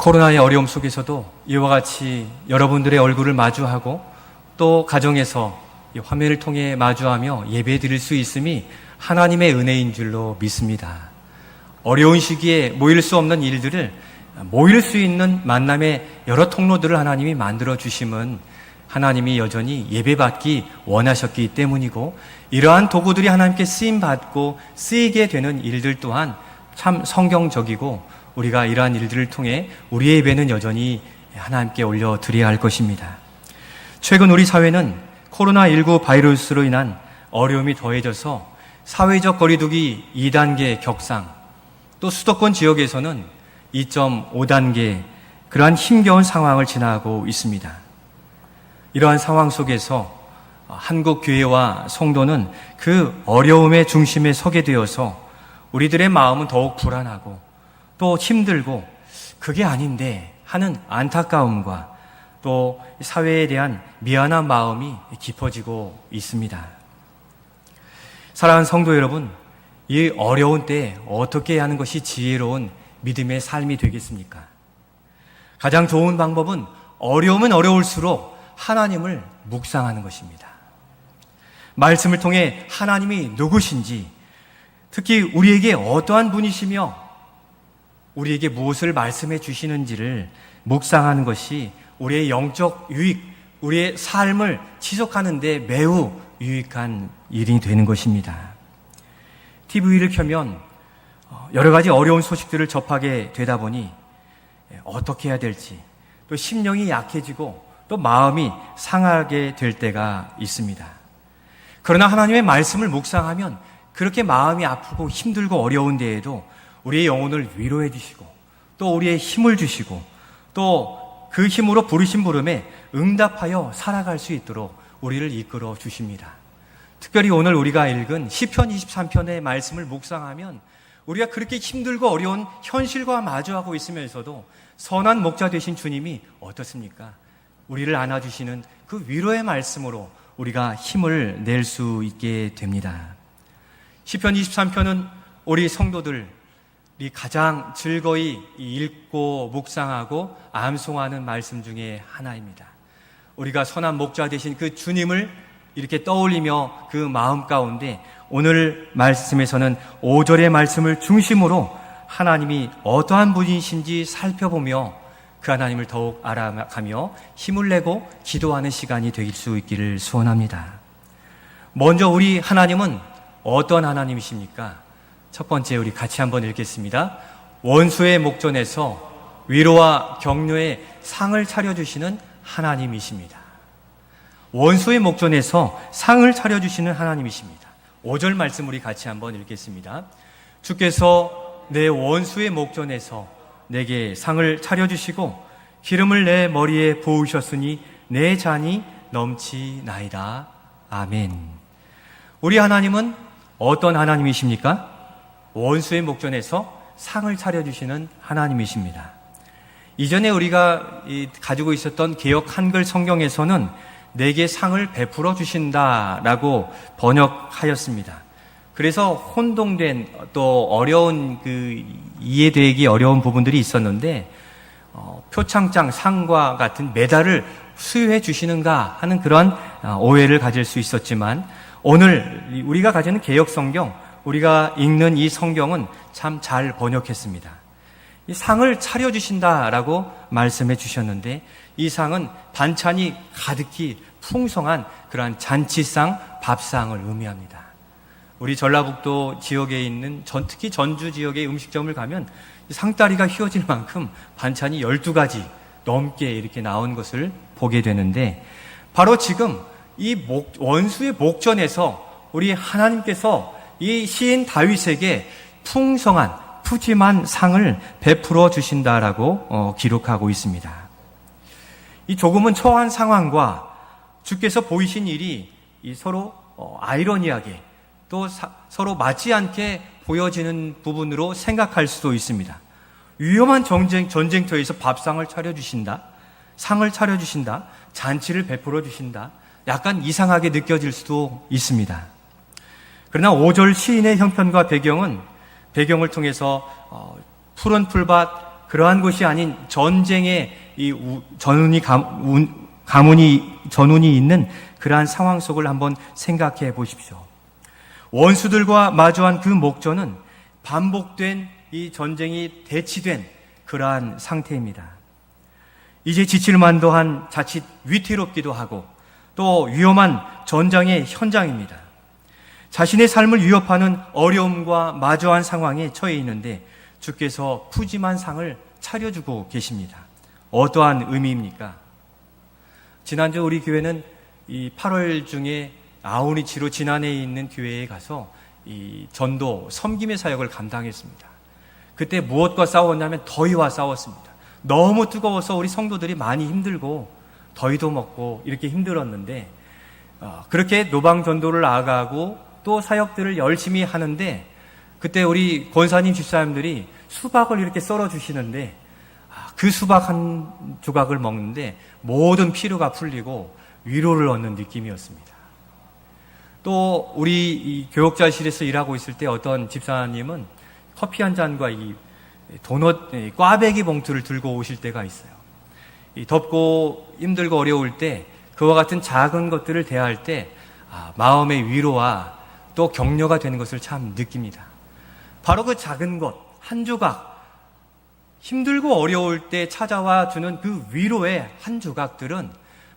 코로나의 어려움 속에서도 이와 같이 여러분들의 얼굴을 마주하고 또 가정에서 이 화면을 통해 마주하며 예배 드릴 수 있음이 하나님의 은혜인 줄로 믿습니다. 어려운 시기에 모일 수 없는 일들을 모일 수 있는 만남의 여러 통로들을 하나님이 만들어 주심은 하나님이 여전히 예배받기 원하셨기 때문이고, 이러한 도구들이 하나님께 쓰임받고 쓰이게 되는 일들 또한 참 성경적이고, 우리가 이러한 일들을 통해 우리의 예배는 여전히 하나님께 올려드려야 할 것입니다. 최근 우리 사회는 코로나19 바이러스로 인한 어려움이 더해져서 사회적 거리두기 2단계 격상, 또 수도권 지역에서는 2.5단계, 그러한 힘겨운 상황을 지나고 있습니다. 이러한 상황 속에서 한국 교회와 성도는 그 어려움의 중심에 서게 되어서 우리들의 마음은 더욱 불안하고 또 힘들고, 그게 아닌데 하는 안타까움과 또 사회에 대한 미안한 마음이 깊어지고 있습니다. 사랑하는 성도 여러분, 이 어려운 때에 어떻게 하는 것이 지혜로운 믿음의 삶이 되겠습니까? 가장 좋은 방법은 어려우면 어려울수록 하나님을 묵상하는 것입니다. 말씀을 통해 하나님이 누구신지, 특히 우리에게 어떠한 분이시며 우리에게 무엇을 말씀해 주시는지를 묵상하는 것이 우리의 영적 유익, 우리의 삶을 지속하는 데 매우 유익한 일이 되는 것입니다. TV를 켜면 여러 가지 어려운 소식들을 접하게 되다 보니 어떻게 해야 될지, 또 심령이 약해지고 또 마음이 상하게 될 때가 있습니다. 그러나 하나님의 말씀을 묵상하면 그렇게 마음이 아프고 힘들고 어려운 데에도 우리의 영혼을 위로해 주시고 또 우리의 힘을 주시고 또 그 힘으로 부르신 부름에 응답하여 살아갈 수 있도록 우리를 이끌어 주십니다. 특별히 오늘 우리가 읽은 시편 23편의 말씀을 묵상하면 우리가 그렇게 힘들고 어려운 현실과 마주하고 있으면서도 선한 목자 되신 주님이 어떻습니까? 우리를 안아주시는 그 위로의 말씀으로 우리가 힘을 낼 수 있게 됩니다. 시편 23편은 우리 성도들이 가장 즐거이 읽고 묵상하고 암송하는 말씀 중에 하나입니다. 우리가 선한 목자 되신 그 주님을 이렇게 떠올리며 그 마음 가운데 오늘 말씀에서는 5절의 말씀을 중심으로 하나님이 어떠한 분이신지 살펴보며 그 하나님을 더욱 알아가며 힘을 내고 기도하는 시간이 될 수 있기를 소원합니다. 먼저 우리 하나님은 어떤 하나님이십니까? 첫 번째 우리 같이 한번 읽겠습니다. 원수의 목전에서 위로와 격려의 상을 차려주시는 하나님이십니다. 원수의 목전에서 상을 차려주시는 하나님이십니다. 5절 말씀 우리 같이 한번 읽겠습니다. 주께서 내 원수의 목전에서 내게 상을 차려주시고 기름을 내 머리에 부으셨으니 내 잔이 넘치나이다. 아멘. 우리 하나님은 어떤 하나님이십니까? 원수의 목전에서 상을 차려주시는 하나님이십니다. 이전에 우리가 가지고 있었던 개역 한글 성경에서는 내게 상을 베풀어 주신다라고 번역하였습니다. 그래서 혼동된 또 어려운 이해되기 어려운 부분들이 있었는데 표창장 상과 같은 메달을 수여해 주시는가 하는 그런 오해를 가질 수 있었지만, 오늘 우리가 가지는 개역 성경, 우리가 읽는 이 성경은 참 잘 번역했습니다. 이 상을 차려주신다라고 말씀해 주셨는데, 이 상은 반찬이 가득히 풍성한 그러한 잔치상, 밥상을 의미합니다. 우리 전라북도 지역에 있는 특히 전주 지역의 음식점을 가면 상다리가 휘어질 만큼 반찬이 12가지 넘게 이렇게 나온 것을 보게 되는데, 바로 지금 이 원수의 목전에서 우리 하나님께서 이 시인 다윗에게 풍성한 푸짐한 상을 베풀어 주신다라고 기록하고 있습니다. 이 조금은 처한 상황과 주께서 보이신 일이 서로 아이러니하게 또 서로 맞지 않게 보여지는 부분으로 생각할 수도 있습니다. 위험한 전쟁터에서 밥상을 차려주신다, 상을 차려주신다, 잔치를 베풀어 주신다, 약간 이상하게 느껴질 수도 있습니다. 그러나 5절 시인의 형편과 배경을 통해서 푸른 풀밭, 그러한 것이 아닌 전쟁의 전운이 있는 그러한 상황 속을 한번 생각해 보십시오. 원수들과 마주한 그 목전은 반복된 이 전쟁이 대치된 그러한 상태입니다. 이제 지칠만도한 자칫 위태롭기도 하고 또 위험한 전장의 현장입니다. 자신의 삶을 위협하는 어려움과 마주한 상황에 처해 있는데 주께서 푸짐한 상을 차려주고 계십니다. 어떠한 의미입니까? 지난주 우리 교회는 이 8월 중에 아우니치로 진안에 있는 교회에 가서 이 전도 섬김의 사역을 감당했습니다. 그때 무엇과 싸웠냐면 더위와 싸웠습니다. 너무 뜨거워서 우리 성도들이 많이 힘들고 더위도 먹고 이렇게 힘들었는데 그렇게 노방 전도를 나아가고 또 사역들을 열심히 하는데 그때 우리 권사님 집사님들이 수박을 이렇게 썰어 주시는데 그 수박 한 조각을 먹는데 모든 피로가 풀리고 위로를 얻는 느낌이었습니다. 또 우리 이 교역자실에서 일하고 있을 때 어떤 집사님은 커피 한 잔과 이 도넛 꽈배기 봉투를 들고 오실 때가 있어요. 이 덥고 힘들고 어려울 때 그와 같은 작은 것들을 대할 때 마음의 위로와 또 격려가 되는 것을 참 느낍니다. 바로 그 작은 것 한 조각, 힘들고 어려울 때 찾아와 주는 그 위로의 한 조각들은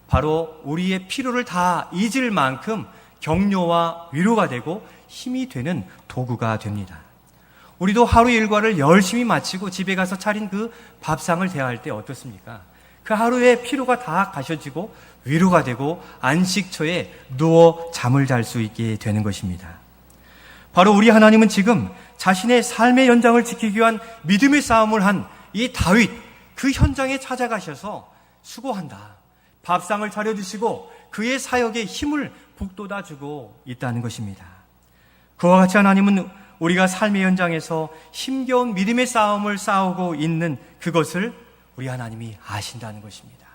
바로 우리의 피로를 다 잊을 만큼 격려와 위로가 되고 힘이 되는 도구가 됩니다. 우리도 하루 일과를 열심히 마치고 집에 가서 차린 그 밥상을 대할 때 어떻습니까? 그 하루의 피로가 다 가셔지고 위로가 되고 안식처에 누워 잠을 잘 수 있게 되는 것입니다. 바로 우리 하나님은 지금 자신의 삶의 현장을 지키기 위한 믿음의 싸움을 한 이 다윗 그 현장에 찾아가셔서 수고한다. 밥상을 차려주시고 그의 사역에 힘을 북돋아주고 있다는 것입니다. 그와 같이 하나님은 우리가 삶의 현장에서 힘겨운 믿음의 싸움을 싸우고 있는 그것을 우리 하나님이 아신다는 것입니다.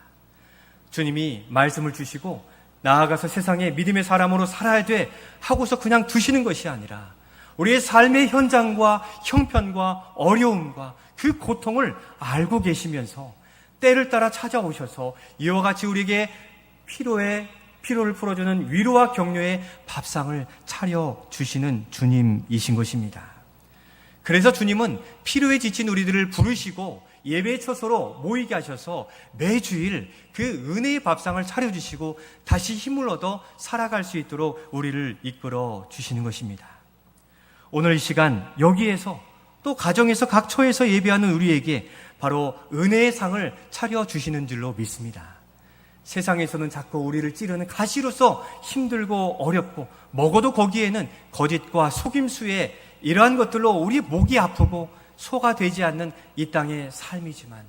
주님이 말씀을 주시고 나아가서 세상에 믿음의 사람으로 살아야 돼 하고서 그냥 두시는 것이 아니라 우리의 삶의 현장과 형편과 어려움과 그 고통을 알고 계시면서 때를 따라 찾아오셔서 이와 같이 우리에게 피로를 풀어주는 위로와 격려의 밥상을 차려주시는 주님이신 것입니다. 그래서 주님은 피로에 지친 우리들을 부르시고 예배 처소로 모이게 하셔서 매주일 그 은혜의 밥상을 차려주시고 다시 힘을 얻어 살아갈 수 있도록 우리를 이끌어 주시는 것입니다. 오늘 이 시간 여기에서 또 가정에서 각 처에서 예배하는 우리에게 바로 은혜의 상을 차려주시는 줄로 믿습니다. 세상에서는 자꾸 우리를 찌르는 가시로서 힘들고 어렵고 먹어도 거기에는 거짓과 속임수의 이러한 것들로 우리 목이 아프고 소가 되지 않는 이 땅의 삶이지만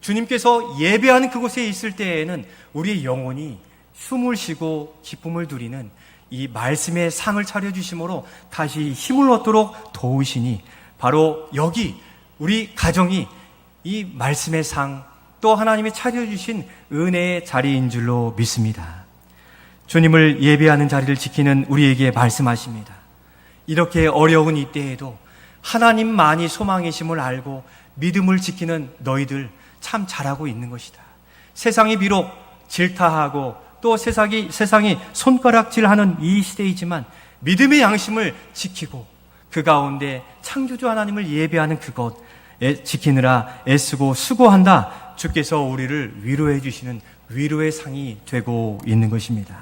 주님께서 예배하는 그곳에 있을 때에는 우리의 영혼이 숨을 쉬고 기쁨을 누리는 이 말씀의 상을 차려주심으로 다시 힘을 얻도록 도우시니 바로 여기 우리 가정이 이 말씀의 상 또 하나님이 차려주신 은혜의 자리인 줄로 믿습니다. 주님을 예배하는 자리를 지키는 우리에게 말씀하십니다. 이렇게 어려운 이때에도 하나님만이 소망이심을 알고 믿음을 지키는 너희들 참 잘하고 있는 것이다. 세상이 비록 질타하고 또 세상이 손가락질하는 이 시대이지만 믿음의 양심을 지키고 그 가운데 창조주 하나님을 예배하는 그것 지키느라 애쓰고 수고한다. 주께서 우리를 위로해 주시는 위로의 상이 되고 있는 것입니다.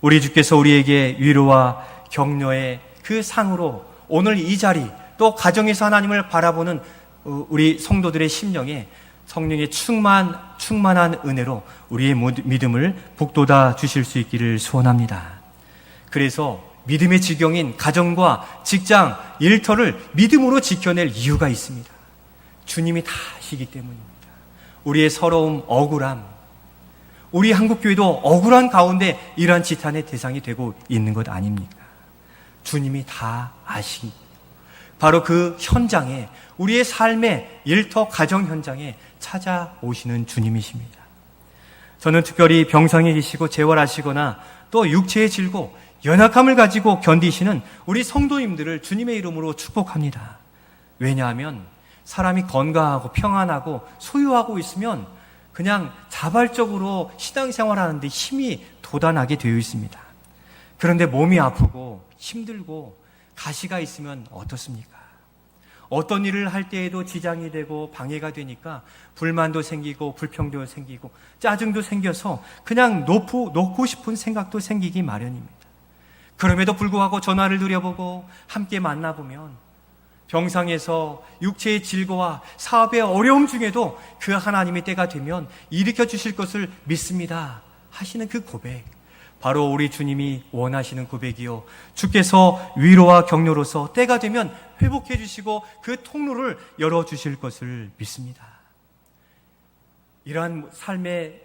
우리 주께서 우리에게 위로와 격려의 그 상으로 오늘 이 자리 또 가정에서 하나님을 바라보는 우리 성도들의 심령에 성령의 충만한 은혜로 우리의 믿음을 북돋아 주실 수 있기를 소원합니다. 그래서 믿음의 지경인 가정과 직장, 일터를 믿음으로 지켜낼 이유가 있습니다. 주님이 다 아시기 때문입니다. 우리의 서러움, 억울함, 우리 한국교회도 억울한 가운데 이러한 지탄의 대상이 되고 있는 것 아닙니까? 주님이 다 아시기 바로 그 현장에 우리의 삶의 일터 가정 현장에 찾아오시는 주님이십니다. 저는 특별히 병상에 계시고 재활하시거나 또 육체의 질고 연약함을 가지고 견디시는 우리 성도님들을 주님의 이름으로 축복합니다. 왜냐하면 사람이 건강하고 평안하고 소유하고 있으면 그냥 자발적으로 신앙생활하는데 힘이 돋아나게 되어 있습니다. 그런데 몸이 아프고 힘들고 가시가 있으면 어떻습니까? 어떤 일을 할 때에도 지장이 되고 방해가 되니까 불만도 생기고 불평도 생기고 짜증도 생겨서 그냥 놓고 싶은 생각도 생기기 마련입니다. 그럼에도 불구하고 전화를 드려보고 함께 만나보면 병상에서 육체의 질고와 사업의 어려움 중에도 그 하나님의 때가 되면 일으켜 주실 것을 믿습니다 하시는 그 고백, 바로 우리 주님이 원하시는 고백이요, 주께서 위로와 격려로서 때가 되면 회복해 주시고 그 통로를 열어주실 것을 믿습니다. 이러한 삶에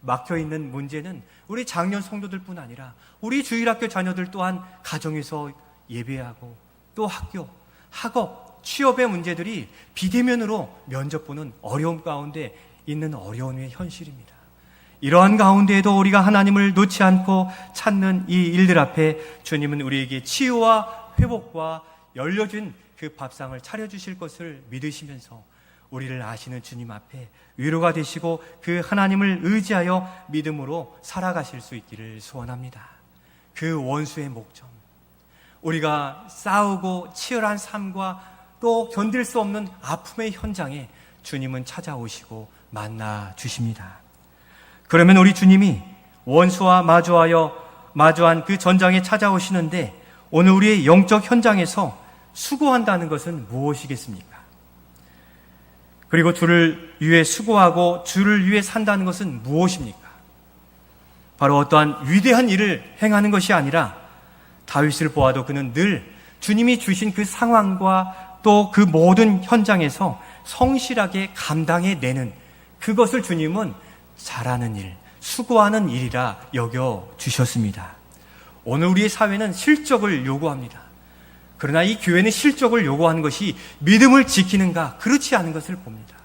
막혀있는 문제는 우리 장년 성도들뿐 아니라 우리 주일학교 자녀들 또한 가정에서 예배하고 또 학교, 학업, 취업의 문제들이 비대면으로 면접 보는 어려움 가운데 있는 어려움의 현실입니다. 이러한 가운데에도 우리가 하나님을 놓지 않고 찾는 이 일들 앞에 주님은 우리에게 치유와 회복과 열려진 그 밥상을 차려주실 것을 믿으시면서 우리를 아시는 주님 앞에 위로가 되시고 그 하나님을 의지하여 믿음으로 살아가실 수 있기를 소원합니다. 그 원수의 목점, 우리가 싸우고 치열한 삶과 또 견딜 수 없는 아픔의 현장에 주님은 찾아오시고 만나 주십니다. 그러면 우리 주님이 원수와 마주한 그 전장에 찾아오시는데 오늘 우리의 영적 현장에서 수고한다는 것은 무엇이겠습니까? 그리고 주를 위해 수고하고 주를 위해 산다는 것은 무엇입니까? 바로 어떠한 위대한 일을 행하는 것이 아니라 다윗을 보아도 그는 늘 주님이 주신 그 상황과 또 그 모든 현장에서 성실하게 감당해내는 그것을 주님은 잘하는 일, 수고하는 일이라 여겨주셨습니다. 오늘 우리의 사회는 실적을 요구합니다. 그러나 이 교회는 실적을 요구하는 것이 믿음을 지키는가, 그렇지 않은 것을 봅니다.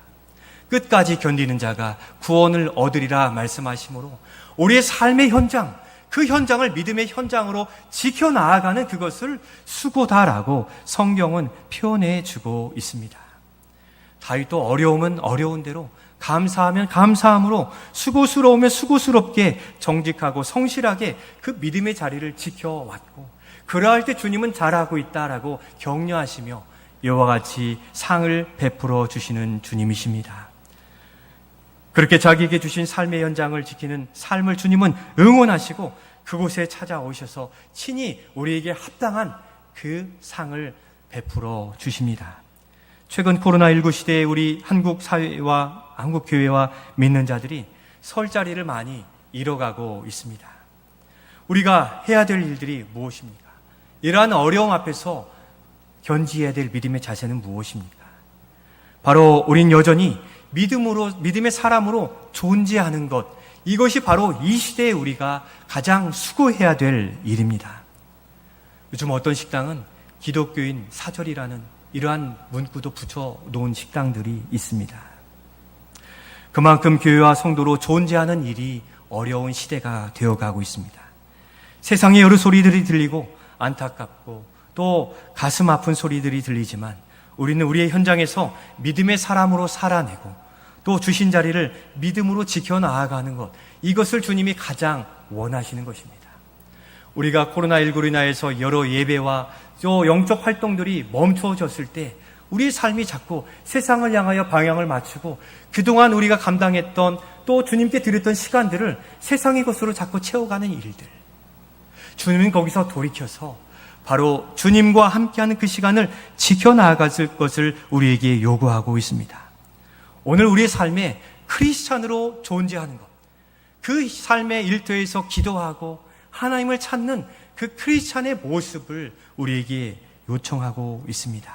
끝까지 견디는 자가 구원을 얻으리라 말씀하시므로 우리의 삶의 현장, 그 현장을 믿음의 현장으로 지켜나아가는 그것을 수고다라고 성경은 표현해 주고 있습니다. 다윗도 어려우면 어려운 대로, 감사하면 감사함으로, 수고스러우면 수고스럽게 정직하고 성실하게 그 믿음의 자리를 지켜왔고, 그러할 때 주님은 잘하고 있다라고 격려하시며 이와 같이 상을 베풀어 주시는 주님이십니다. 그렇게 자기에게 주신 삶의 현장을 지키는 삶을 주님은 응원하시고 그곳에 찾아오셔서 친히 우리에게 합당한 그 상을 베풀어 주십니다. 최근 코로나19 시대에 우리 한국 사회와 한국 교회와 믿는 자들이 설 자리를 많이 잃어가고 있습니다. 우리가 해야 될 일들이 무엇입니까? 이러한 어려움 앞에서 견지해야 될 믿음의 자세는 무엇입니까? 바로 우린 여전히 믿음의 사람으로 존재하는 것, 이것이 바로 이 시대에 우리가 가장 수고해야 될 일입니다. 요즘 어떤 식당은 기독교인 사절이라는 이러한 문구도 붙여 놓은 식당들이 있습니다. 그만큼 교회와 성도로 존재하는 일이 어려운 시대가 되어가고 있습니다. 세상에 여러 소리들이 들리고 안타깝고 또 가슴 아픈 소리들이 들리지만 우리는 우리의 현장에서 믿음의 사람으로 살아내고 또 주신 자리를 믿음으로 지켜나아가는 것, 이것을 주님이 가장 원하시는 것입니다. 우리가 코로나19로 인하여서 여러 예배와 또 영적 활동들이 멈춰졌을 때 우리의 삶이 자꾸 세상을 향하여 방향을 맞추고 그동안 우리가 감당했던 또 주님께 드렸던 시간들을 세상의 것으로 자꾸 채워가는 일들, 주님은 거기서 돌이켜서 바로 주님과 함께하는 그 시간을 지켜나아갈 것을 우리에게 요구하고 있습니다. 오늘 우리의 삶에 크리스찬으로 존재하는 것, 그 삶의 일터에서 기도하고 하나님을 찾는 그 크리스찬의 모습을 우리에게 요청하고 있습니다.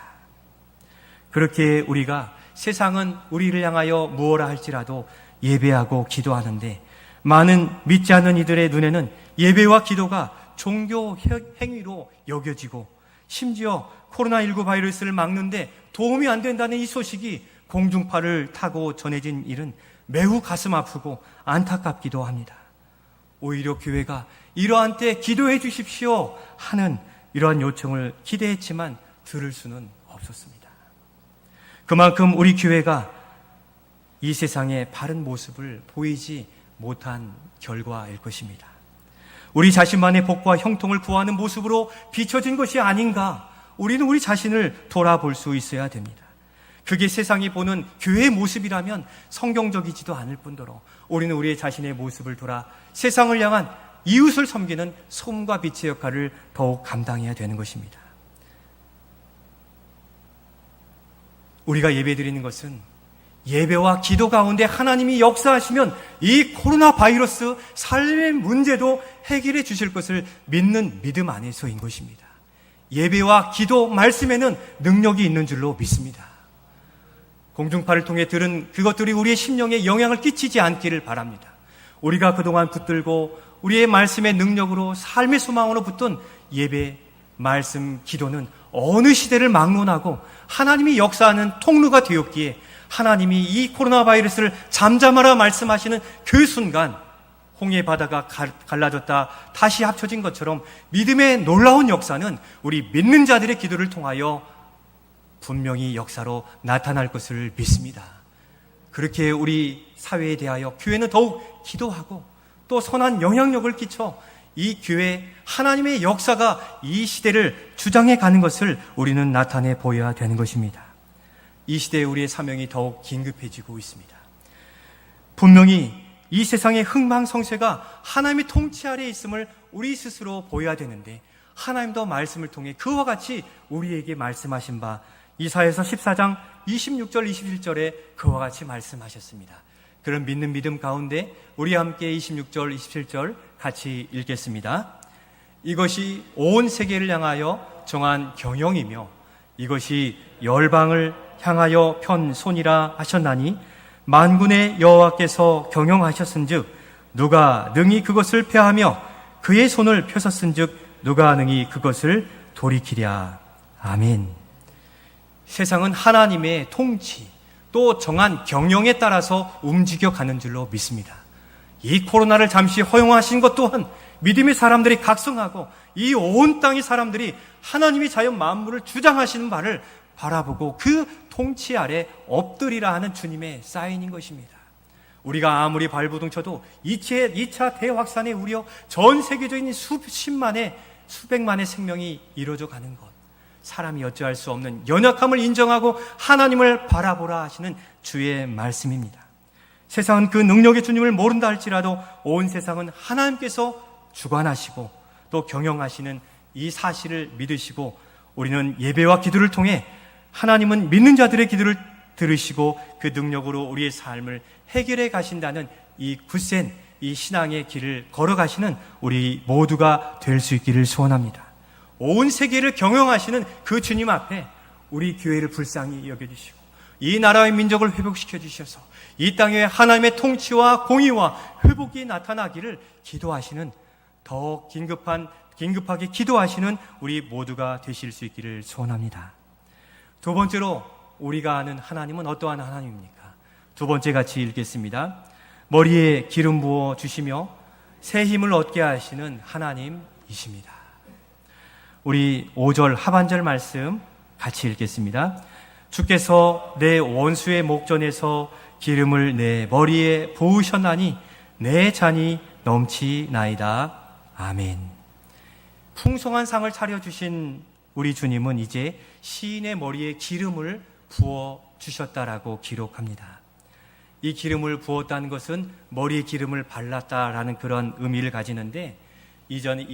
그렇게 우리가 세상은 우리를 향하여 무엇라 할지라도 예배하고 기도하는데 많은 믿지 않는 이들의 눈에는 예배와 기도가 종교 행위로 여겨지고 심지어 코로나19 바이러스를 막는데 도움이 안 된다는 이 소식이 공중파를 타고 전해진 일은 매우 가슴 아프고 안타깝기도 합니다. 오히려 교회가 이러한 때 기도해 주십시오 하는 이러한 요청을 기대했지만 들을 수는 없었습니다. 그만큼 우리 교회가 이 세상의 바른 모습을 보이지 못한 결과일 것입니다. 우리 자신만의 복과 형통을 구하는 모습으로 비춰진 것이 아닌가, 우리는 우리 자신을 돌아볼 수 있어야 됩니다. 그게 세상이 보는 교회의 모습이라면 성경적이지도 않을 뿐더러 우리는 우리의 자신의 모습을 돌아 세상을 향한 이웃을 섬기는 소금과 빛의 역할을 더욱 감당해야 되는 것입니다. 우리가 예배드리는 것은 예배와 기도 가운데 하나님이 역사하시면 이 코로나 바이러스 삶의 문제도 해결해 주실 것을 믿는 믿음 안에서인 것입니다. 예배와 기도, 말씀에는 능력이 있는 줄로 믿습니다. 공중파를 통해 들은 그것들이 우리의 심령에 영향을 끼치지 않기를 바랍니다. 우리가 그동안 붙들고 우리의 말씀의 능력으로 삶의 소망으로 붙든 예배, 말씀, 기도는 어느 시대를 막론하고 하나님이 역사하는 통로가 되었기에 하나님이 이 코로나 바이러스를 잠잠하라 말씀하시는 그 순간 홍해 바다가 갈라졌다 다시 합쳐진 것처럼 믿음의 놀라운 역사는 우리 믿는 자들의 기도를 통하여 분명히 역사로 나타날 것을 믿습니다. 그렇게 우리 사회에 대하여 교회는 더욱 기도하고 또 선한 영향력을 끼쳐 이 교회 하나님의 역사가 이 시대를 주장해 가는 것을 우리는 나타내 보여야 되는 것입니다. 이 시대에 우리의 사명이 더욱 긴급해지고 있습니다. 분명히 이 세상의 흥망성쇠가 하나님의 통치 아래에 있음을 우리 스스로 보여야 되는데 하나님도 말씀을 통해 그와 같이 우리에게 말씀하신 바 이사야서 14장 26절 27절에 그와 같이 말씀하셨습니다. 그런 믿는 믿음 가운데 우리 함께 26절 27절 같이 읽겠습니다. 이것이 온 세계를 향하여 정한 경영이며 이것이 열방을 향하여 편 손이라 하셨나니 만군의 여호와께서 경영하셨은즉 누가 능히 그것을 폐하며 그의 손을 펴섰은즉 누가 능히 그것을 돌이키랴. 아멘. 세상은 하나님의 통치 또 정한 경영에 따라서 움직여가는 줄로 믿습니다. 이 코로나를 잠시 허용하신 것 또한 믿음의 사람들이 각성하고 이 온 땅의 사람들이 하나님이 자연 만물을 주장하시는 바를 바라보고 그 통치 아래 엎드리라 하는 주님의 사인인 것입니다. 우리가 아무리 발버둥 쳐도 2차 대확산에 우려 전 세계적인 수십만의 수백만의 생명이 이루어져 가는 것, 사람이 어찌할 수 없는 연약함을 인정하고 하나님을 바라보라 하시는 주의 말씀입니다. 세상은 그 능력의 주님을 모른다 할지라도 온 세상은 하나님께서 주관하시고 또 경영하시는 이 사실을 믿으시고 우리는 예배와 기도를 통해 하나님은 믿는 자들의 기도를 들으시고 그 능력으로 우리의 삶을 해결해 가신다는 이 굳센 이 신앙의 길을 걸어가시는 우리 모두가 될 수 있기를 소원합니다. 온 세계를 경영하시는 그 주님 앞에 우리 교회를 불쌍히 여겨주시고 이 나라의 민족을 회복시켜 주셔서 이 땅에 하나님의 통치와 공의와 회복이 나타나기를 기도하시는 더 긴급하게 기도하시는 우리 모두가 되실 수 있기를 소원합니다. 두 번째로 우리가 아는 하나님은 어떠한 하나님입니까? 두 번째 같이 읽겠습니다. 머리에 기름 부어 주시며 새 힘을 얻게 하시는 하나님이십니다. 우리 5절 하반절 말씀 같이 읽겠습니다. 주께서 내 원수의 목전에서 기름을 내 머리에 부으셨나니 내 잔이 넘치나이다. 아멘. 풍성한 상을 차려주신 우리 주님은 이제 시인의 머리에 기름을 부어 주셨다라고 기록합니다. 이 기름을 부었다는 것은 머리에 기름을 발랐다라는 그런 의미를 가지는데 이전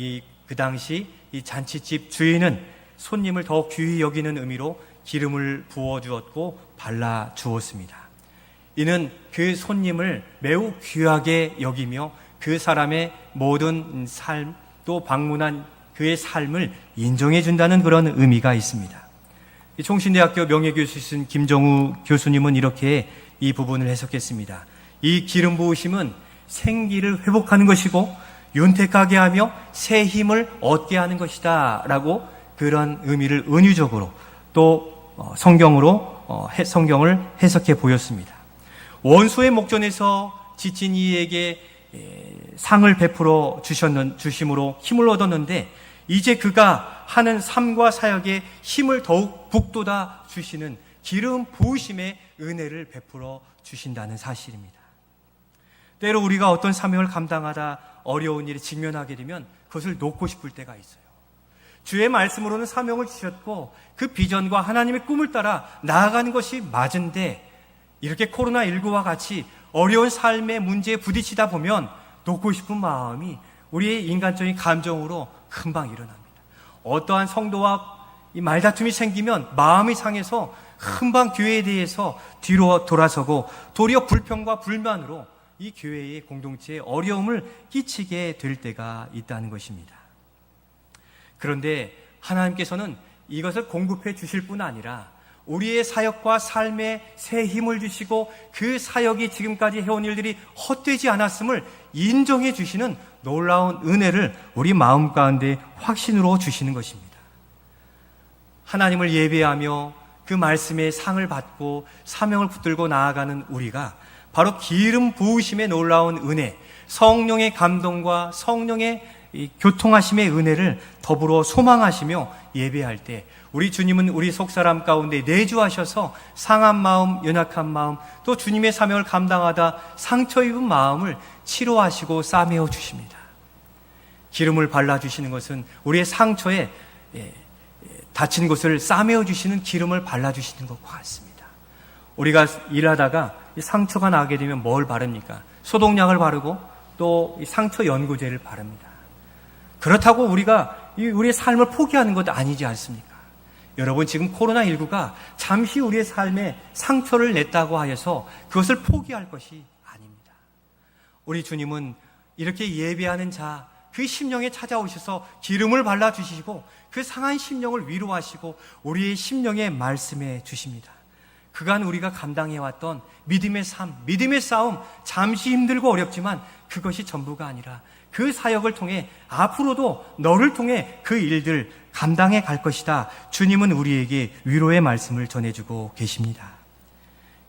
그 당시 이 잔치집 주인은 손님을 더욱 귀히 여기는 의미로 기름을 부어 주었고 발라 주었습니다. 이는 그 손님을 매우 귀하게 여기며 그 사람의 모든 삶 또 방문한 그의 삶을 인정해 준다는 그런 의미가 있습니다. 총신대학교 명예교수이신 김정우 교수님은 이렇게 이 부분을 해석했습니다. 이 기름 부으심은 생기를 회복하는 것이고 윤택하게 하며 새 힘을 얻게 하는 것이다 라고 그런 의미를 은유적으로 또 성경을 해석해 보였습니다. 원수의 목전에서 지친 이에게 상을 베풀어 주심으로 힘을 얻었는데 이제 그가 하는 삶과 사역에 힘을 더욱 북돋아 주시는 기름 부으심의 은혜를 베풀어 주신다는 사실입니다. 때로 우리가 어떤 사명을 감당하다 어려운 일에 직면하게 되면 그것을 놓고 싶을 때가 있어요. 주의 말씀으로는 사명을 주셨고 그 비전과 하나님의 꿈을 따라 나아가는 것이 맞은데 이렇게 코로나19와 같이 어려운 삶의 문제에 부딪히다 보면 놓고 싶은 마음이 우리의 인간적인 감정으로 금방 일어납니다. 어떠한 성도와 이 말다툼이 생기면 마음이 상해서 금방 교회에 대해서 뒤로 돌아서고 도리어 불평과 불만으로 이 교회의 공동체에 어려움을 끼치게 될 때가 있다는 것입니다. 그런데 하나님께서는 이것을 공급해 주실 뿐 아니라 우리의 사역과 삶에 새 힘을 주시고 그 사역이 지금까지 해온 일들이 헛되지 않았음을 인정해 주시는 놀라운 은혜를 우리 마음 가운데 확신으로 주시는 것입니다. 하나님을 예배하며 그 말씀의 상을 받고 사명을 붙들고 나아가는 우리가 바로 기름 부으심의 놀라운 은혜, 성령의 감동과 성령의 교통하심의 은혜를 더불어 소망하시며 예배할 때 우리 주님은 우리 속사람 가운데 내주하셔서 상한 마음, 연약한 마음, 또 주님의 사명을 감당하다 상처 입은 마음을 치료하시고 싸매어 주십니다. 기름을 발라주시는 것은 우리의 상처에 다친 곳을 싸매어 주시는 기름을 발라주시는 것과 같습니다. 우리가 일하다가 상처가 나게 되면 뭘 바릅니까? 소독약을 바르고 또 상처 연고제를 바릅니다. 그렇다고 우리가 우리의 삶을 포기하는 것도 아니지 않습니까? 여러분, 지금 코로나19가 잠시 우리의 삶에 상처를 냈다고 하여서 그것을 포기할 것이 아닙니다. 우리 주님은 이렇게 예배하는 자, 그 심령에 찾아오셔서 기름을 발라주시고 그 상한 심령을 위로하시고 우리의 심령에 말씀해 주십니다. 그간 우리가 감당해왔던 믿음의 삶, 믿음의 싸움, 잠시 힘들고 어렵지만 그것이 전부가 아니라 그 사역을 통해 앞으로도 너를 통해 그 일들 감당해 갈 것이다. 주님은 우리에게 위로의 말씀을 전해주고 계십니다.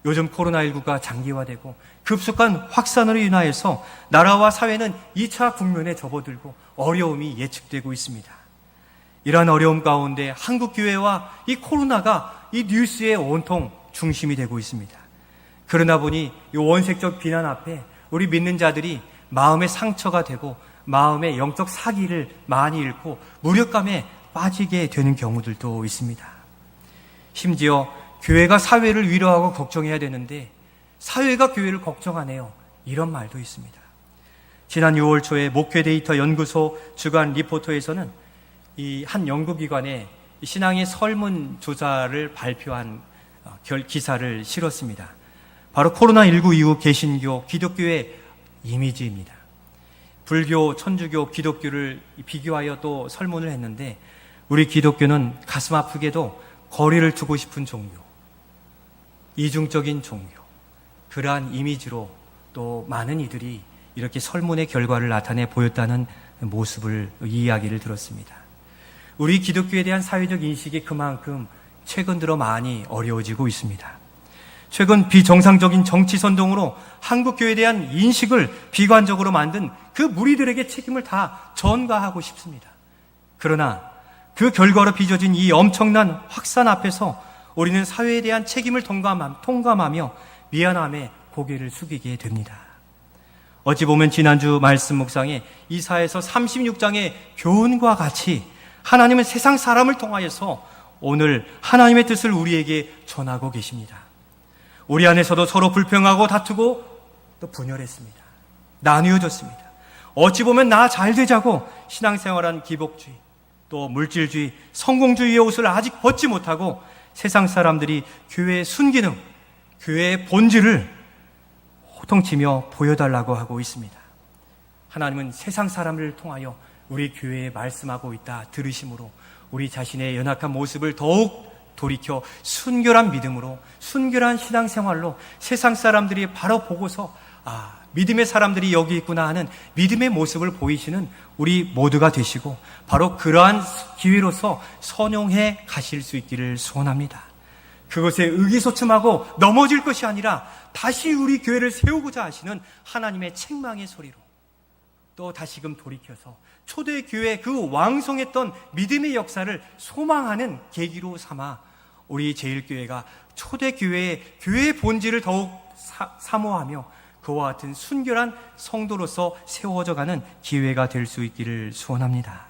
요즘 코로나19가 장기화되고 급속한 확산으로 인하여서 나라와 사회는 2차 국면에 접어들고 어려움이 예측되고 있습니다. 이러한 어려움 가운데 한국교회와 이 코로나가 이 뉴스의 온통 중심이 되고 있습니다. 그러나 보니 이 원색적 비난 앞에 우리 믿는 자들이 마음의 상처가 되고 마음의 영적 사기를 많이 잃고 무력감에 빠지게 되는 경우들도 있습니다. 심지어 교회가 사회를 위로하고 걱정해야 되는데 사회가 교회를 걱정하네요. 이런 말도 있습니다. 지난 6월 초에 목회 데이터 연구소 주간 리포터에서는 이 한 연구기관의 신앙의 설문조사를 발표한 기사를 실었습니다. 바로 코로나19 이후 개신교, 기독교의 이미지입니다. 불교, 천주교, 기독교를 비교하여 또 설문을 했는데 우리 기독교는 가슴 아프게도 거리를 두고 싶은 종교, 이중적인 종교, 그러한 이미지로 또 많은 이들이 이렇게 설문의 결과를 나타내 보였다는 모습을 이야기를 들었습니다. 우리 기독교에 대한 사회적 인식이 그만큼 최근 들어 많이 어려워지고 있습니다. 최근 비정상적인 정치 선동으로 한국교회에 대한 인식을 비관적으로 만든 그 무리들에게 책임을 다 전가하고 싶습니다. 그러나 그 결과로 빚어진 이 엄청난 확산 앞에서 우리는 사회에 대한 책임을 통감하며 미안함에 고개를 숙이게 됩니다. 어찌 보면 지난주 말씀 묵상에 이사야서 36장의 교훈과 같이 하나님은 세상 사람을 통하여서 오늘 하나님의 뜻을 우리에게 전하고 계십니다. 우리 안에서도 서로 불평하고 다투고 또 분열했습니다. 나뉘어졌습니다. 어찌 보면 나 잘 되자고 신앙생활한 기복주의, 또 물질주의, 성공주의의 옷을 아직 벗지 못하고 세상 사람들이 교회의 순기능, 교회의 본질을 호통치며 보여달라고 하고 있습니다. 하나님은 세상 사람을 통하여 우리 교회에 말씀하고 있다 들으심으로 우리 자신의 연약한 모습을 더욱 돌이켜 순결한 믿음으로, 순결한 신앙생활로 세상 사람들이 바로 보고서 믿음의 사람들이 여기 있구나 하는 믿음의 모습을 보이시는 우리 모두가 되시고 바로 그러한 기회로서 선용해 가실 수 있기를 소원합니다. 그것에 의기소침하고 넘어질 것이 아니라 다시 우리 교회를 세우고자 하시는 하나님의 책망의 소리로 또 다시금 돌이켜서 초대교회 그 왕성했던 믿음의 역사를 소망하는 계기로 삼아 우리 제일교회가 초대교회의 교회의 본질을 더욱 사모하며 그와 같은 순결한 성도로서 세워져가는 기회가 될 수 있기를 소원합니다.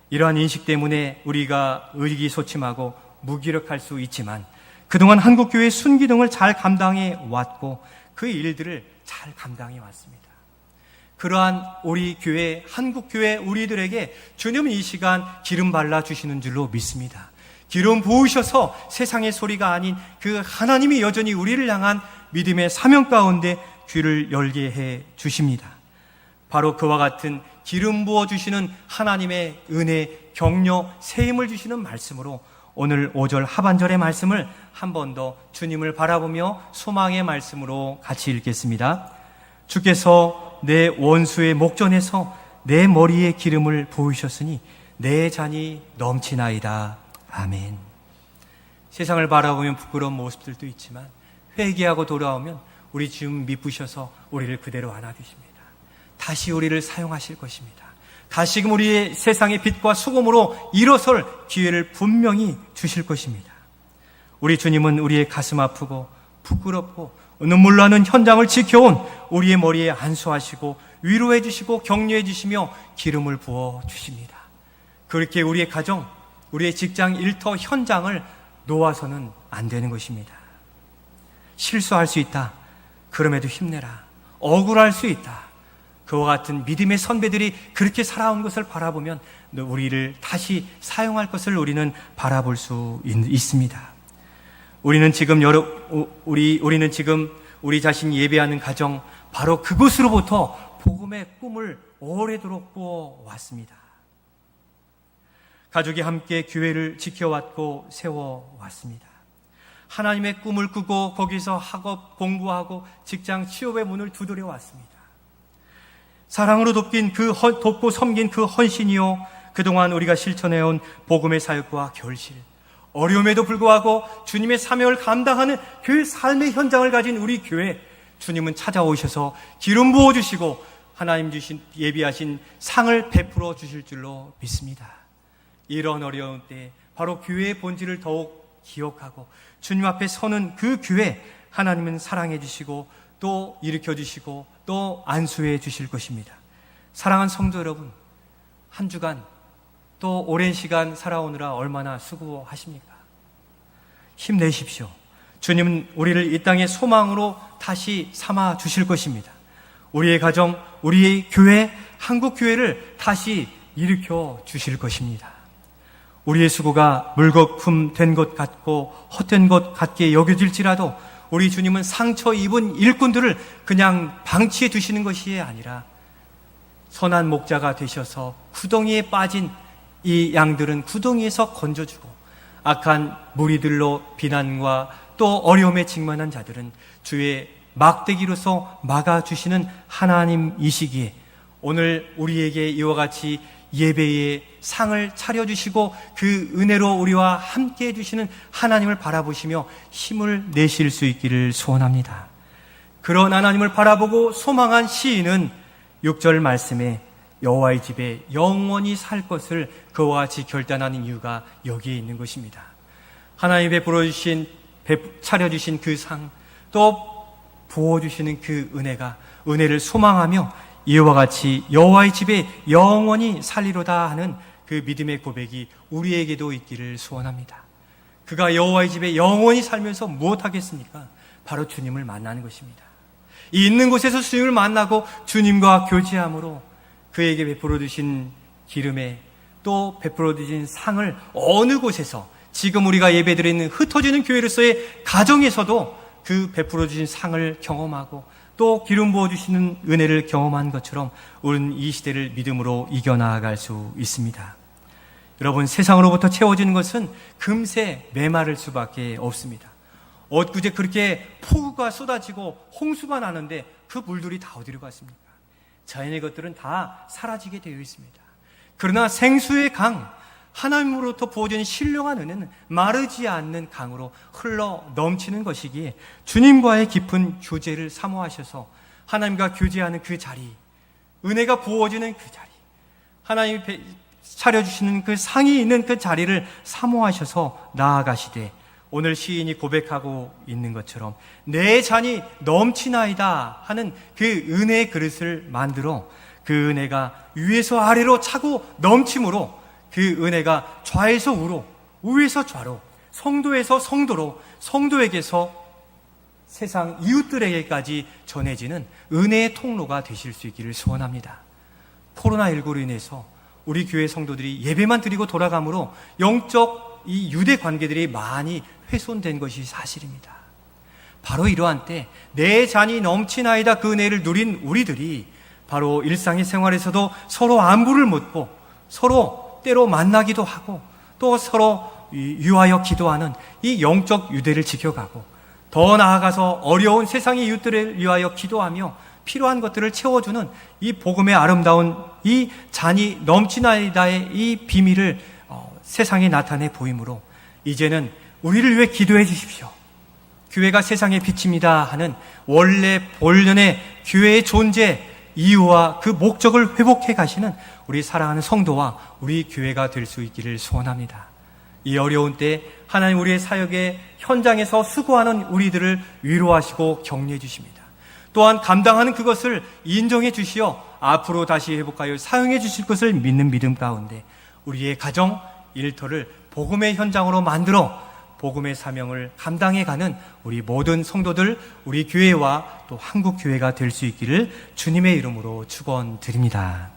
이러한 인식 때문에 우리가 의기소침하고 무기력할 수 있지만 그동안 한국교회의 순기능을 잘 감당해 왔고 그 일들을 잘 감당해 왔습니다. 그러한 우리 교회, 한국교회 우리들에게 주님은 이 시간 기름 발라주시는 줄로 믿습니다. 기름 부으셔서 세상의 소리가 아닌 그 하나님이 여전히 우리를 향한 믿음의 사명 가운데 귀를 열게 해 주십니다. 바로 그와 같은 기름 부어주시는 하나님의 은혜, 격려, 세임을 주시는 말씀으로 오늘 5절 하반절의 말씀을 한 번 더 주님을 바라보며 소망의 말씀으로 같이 읽겠습니다. 주께서 내 원수의 목전에서 내 머리에 기름을 부으셨으니 내 잔이 넘치나이다. 아멘. 세상을 바라보면 부끄러운 모습들도 있지만 회개하고 돌아오면 우리 주님 미쁘셔서 우리를 그대로 안아주십니다. 다시 우리를 사용하실 것입니다. 다시금 우리의 세상의 빛과 수금으로 일어설 기회를 분명히 주실 것입니다. 우리 주님은 우리의 가슴 아프고 부끄럽고 눈물 나는 현장을 지켜온 우리의 머리에 안수하시고 위로해 주시고 격려해 주시며 기름을 부어 주십니다. 그렇게 우리의 가정, 우리의 직장 일터 현장을 놓아서는 안 되는 것입니다. 실수할 수 있다. 그럼에도 힘내라. 억울할 수 있다. 그와 같은 믿음의 선배들이 그렇게 살아온 것을 바라보면 우리를 다시 사용할 것을 우리는 바라볼 수 있습니다. 우리는 지금 우리 자신이 예배하는 가정 바로 그곳으로부터 복음의 꿈을 오래도록 꾸어왔습니다. 가족이 함께 교회를 지켜왔고 세워왔습니다. 하나님의 꿈을 꾸고 거기서 학업 공부하고 직장 취업의 문을 두드려 왔습니다. 사랑으로 돕고 섬긴 그 헌신이요, 그동안 우리가 실천해온 복음의 사역과 결실, 어려움에도 불구하고 주님의 사명을 감당하는 그 삶의 현장을 가진 우리 교회, 주님은 찾아오셔서 기름 부어주시고 하나님 주신 예비하신 상을 베풀어 주실 줄로 믿습니다. 이런 어려운 때 바로 교회의 본질을 더욱 기억하고 주님 앞에 서는 그 교회, 하나님은 사랑해 주시고 또 일으켜 주시고 또 안수해 주실 것입니다. 사랑하는 성도 여러분, 한 주간 또 오랜 시간 살아오느라 얼마나 수고하십니까? 힘내십시오. 주님은 우리를 이 땅의 소망으로 다시 삼아 주실 것입니다. 우리의 가정, 우리의 교회, 한국교회를 다시 일으켜 주실 것입니다. 우리의 수고가 물거품 된 것 같고 헛된 것 같게 여겨질지라도 우리 주님은 상처 입은 일꾼들을 그냥 방치해 두시는 것이 아니라 선한 목자가 되셔서 구덩이에 빠진 이 양들은 구덩이에서 건져주고 악한 무리들로 비난과 또 어려움에 직면한 자들은 주의 막대기로서 막아주시는 하나님이시기에 오늘 우리에게 이와 같이 예배의 상을 차려주시고 그 은혜로 우리와 함께 해주시는 하나님을 바라보시며 힘을 내실 수 있기를 소원합니다. 그런 하나님을 바라보고 소망한 시인은 6절 말씀에 여호와의 집에 영원히 살 것을 그와 같이 결단하는 이유가 여기에 있는 것입니다. 하나님이 차려주신 그 상, 또 부어주시는 그 은혜를 소망하며 이와 같이 여호와의 집에 영원히 살리로다 하는 그 믿음의 고백이 우리에게도 있기를 소원합니다. 그가 여호와의 집에 영원히 살면서 무엇하겠습니까? 바로 주님을 만나는 것입니다. 이 있는 곳에서 주님을 만나고 주님과 교제함으로 그에게 베풀어 주신 기름에 또 베풀어 주신 상을 어느 곳에서 지금 우리가 예배드리는 흩어지는 교회로서의 가정에서도 그 베풀어 주신 상을 경험하고 또 기름 부어주시는 은혜를 경험한 것처럼 우리는 이 시대를 믿음으로 이겨나갈 수 있습니다. 여러분, 세상으로부터 채워지는 것은 금세 메마를 수밖에 없습니다. 엊그제 그렇게 폭우가 쏟아지고 홍수가 나는데 그 물들이 다 어디로 갔습니까? 자연의 것들은 다 사라지게 되어 있습니다. 그러나 생수의 강, 하나님으로부터 부어지는 신령한 은혜는 마르지 않는 강으로 흘러 넘치는 것이기에 주님과의 깊은 교제를 사모하셔서 하나님과 교제하는 그 자리, 은혜가 부어지는 그 자리, 하나님이 차려주시는 그 상이 있는 그 자리를 사모하셔서 나아가시되, 오늘 시인이 고백하고 있는 것처럼 내 잔이 넘치나이다 하는 그 은혜의 그릇을 만들어 그 은혜가 위에서 아래로 차고 넘침으로 그 은혜가 좌에서 우로, 우에서 좌로, 성도에서 성도로, 성도에게서 세상 이웃들에게까지 전해지는 은혜의 통로가 되실 수 있기를 소원합니다. 코로나19로 인해서 우리 교회 성도들이 예배만 드리고 돌아가므로 영적 이 유대 관계들이 많이 훼손된 것이 사실입니다. 바로 이러한 때 내 잔이 넘치나이다 그 은혜를 누린 우리들이 바로 일상의 생활에서도 서로 안부를 묻고 서로 때로 만나기도 하고 또 서로 유하여 기도하는 이 영적 유대를 지켜가고, 더 나아가서 어려운 세상의 이웃들을 위하여 기도하며 필요한 것들을 채워주는 이 복음의 아름다운 이 잔이 넘치나이다의 이 비밀을 세상에 나타내 보이므로 이제는 우리를 위해 기도해 주십시오. 교회가 세상의 빛입니다 하는 원래 본연의 교회의 존재, 이유와 그 목적을 회복해 가시는 우리 사랑하는 성도와 우리 교회가 될 수 있기를 소원합니다. 이 어려운 때 하나님 우리의 사역의 현장에서 수고하는 우리들을 위로하시고 격려해 주십니다. 또한 감당하는 그것을 인정해 주시어 앞으로 다시 회복하여 사용해 주실 것을 믿는 믿음 가운데 우리의 가정, 일터를 복음의 현장으로 만들어 복음의 사명을 감당해 가는 우리 모든 성도들, 우리 교회와 또 한국 교회가 될 수 있기를 주님의 이름으로 축원드립니다.